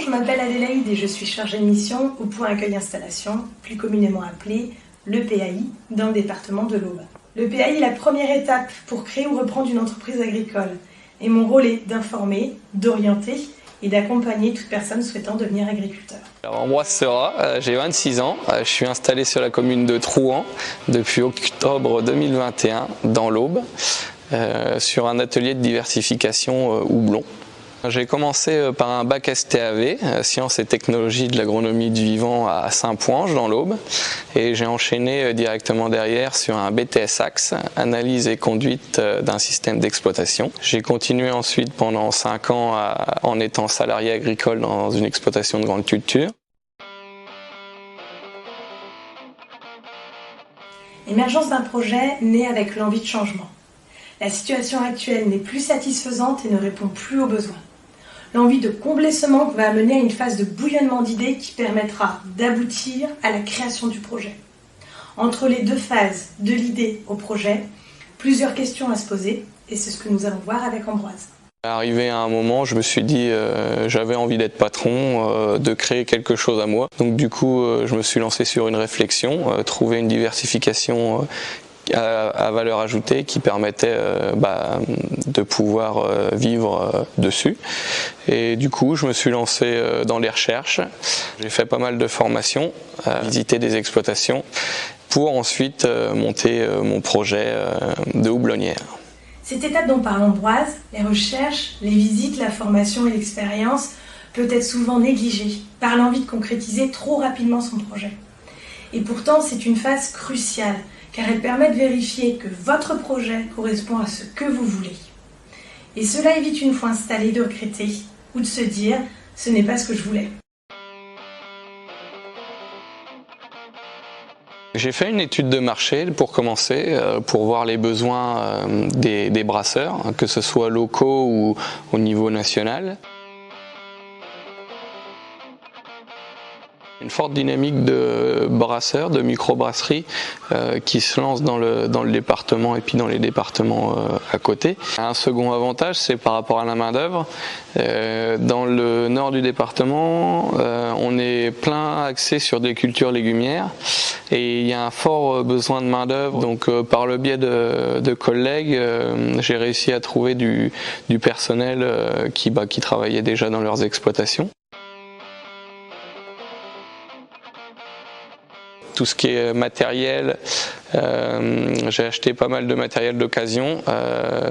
je m'appelle Adélaïde et je suis chargée de mission au point accueil installation, plus communément appelé le PAI, dans le département de l'Aube. Le PAI est la première étape pour créer ou reprendre une entreprise agricole. Et mon rôle est d'informer, d'orienter et d'accompagner toute personne souhaitant devenir agriculteur. Alors, Ambroise Seurat, j'ai 26 ans, je suis installé sur la commune de Trouan depuis octobre 2021 dans l'Aube, sur un atelier de diversification houblon. J'ai commencé par un bac STAV, Sciences et Technologies de l'Agronomie du Vivant à Saint-Poinge dans l'Aube, et j'ai enchaîné directement derrière sur un BTS Axe, Analyse et conduite d'un système d'exploitation. J'ai continué ensuite pendant 5 ans en étant salarié agricole dans une exploitation de grande culture. L'émergence d'un projet naît avec l'envie de changement. La situation actuelle n'est plus satisfaisante et ne répond plus aux besoins. L'envie de combler ce manque va amener à une phase de bouillonnement d'idées qui permettra d'aboutir à la création du projet. Entre les deux phases, de l'idée au projet, plusieurs questions à se poser et c'est ce que nous allons voir avec Ambroise. Arrivé à un moment, je me suis dit j'avais envie d'être patron, de créer quelque chose à moi. Donc du coup, je me suis lancé sur une réflexion, trouver une diversification à valeur ajoutée qui permettait de pouvoir vivre dessus. Et du coup, je me suis lancé dans les recherches. J'ai fait pas mal de formations, visiter des exploitations pour ensuite monter mon projet de houblonnière. Cette étape dont parle Ambroise, les recherches, les visites, la formation et l'expérience, peut être souvent négligée par l'envie de concrétiser trop rapidement son projet. Et pourtant, c'est une phase cruciale, car elle permet de vérifier que votre projet correspond à ce que vous voulez. Et cela évite une fois installé de regretter ou de se dire « ce n'est pas ce que je voulais ». J'ai fait une étude de marché pour commencer, pour voir les besoins des brasseurs, que ce soit locaux ou au niveau national. Une forte dynamique de brasseurs, de microbrasseries qui se lancent dans le département et puis dans les départements à côté. Un second avantage, c'est par rapport à la main d'œuvre. Dans le nord du département, on est plein axé sur des cultures légumières et il y a un fort besoin de main d'œuvre. Donc par le biais de collègues, j'ai réussi à trouver du personnel qui travaillait déjà dans leurs exploitations. Tout ce qui est matériel, j'ai acheté pas mal de matériel d'occasion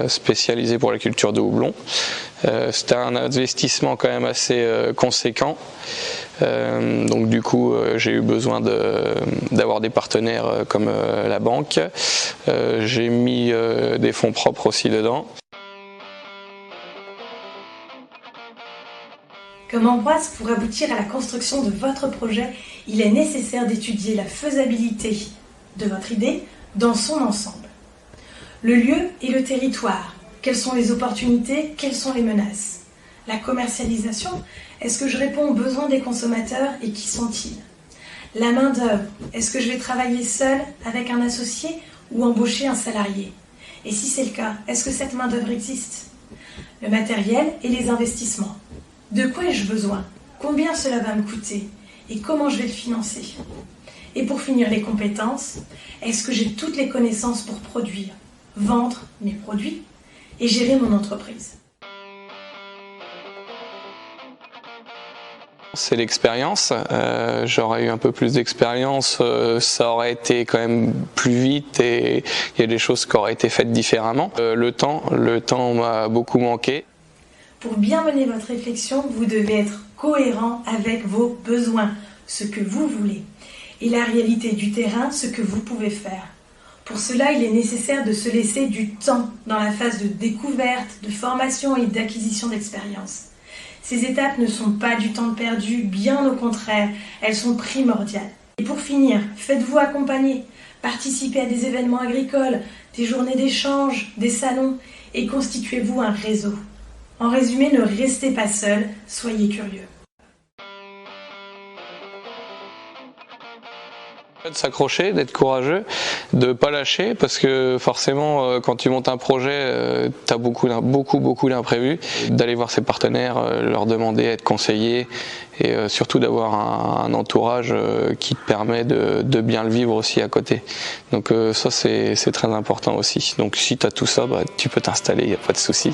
spécialisé pour la culture de houblon. C'était un investissement quand même assez conséquent. Donc du coup j'ai eu besoin d'avoir des partenaires comme la banque. J'ai mis des fonds propres aussi dedans. Comme Ambroise, pour aboutir à la construction de votre projet, il est nécessaire d'étudier la faisabilité de votre idée dans son ensemble. Le lieu et le territoire, quelles sont les opportunités, quelles sont les menaces? La commercialisation, est-ce que je réponds aux besoins des consommateurs et qui sont-ils? La main-d'œuvre, est-ce que je vais travailler seul avec un associé ou embaucher un salarié? Et si c'est le cas, est-ce que cette main-d'œuvre existe? Le matériel et les investissements. De quoi ai-je besoin? Combien cela va me coûter? Et comment je vais le financer? Et pour finir, les compétences. Est-ce que j'ai toutes les connaissances pour produire, vendre mes produits et gérer mon entreprise? C'est l'expérience. J'aurais eu un peu plus d'expérience, ça aurait été quand même plus vite et il y a des choses qui auraient été faites différemment. Le temps m'a beaucoup manqué. Pour bien mener votre réflexion, vous devez être cohérent avec vos besoins, ce que vous voulez, et la réalité du terrain, ce que vous pouvez faire. Pour cela, il est nécessaire de se laisser du temps dans la phase de découverte, de formation et d'acquisition d'expérience. Ces étapes ne sont pas du temps perdu, bien au contraire, elles sont primordiales. Et pour finir, faites-vous accompagner, participez à des événements agricoles, des journées d'échange, des salons, et constituez-vous un réseau. En résumé, ne restez pas seul, soyez curieux. De s'accrocher, d'être courageux, de ne pas lâcher, parce que forcément quand tu montes un projet, tu as beaucoup d'imprévus. D'aller voir ses partenaires, leur demander à être conseillé et surtout d'avoir un entourage qui te permet de bien le vivre aussi à côté. Donc ça c'est très important aussi. Donc si tu as tout ça, tu peux t'installer, il n'y a pas de souci.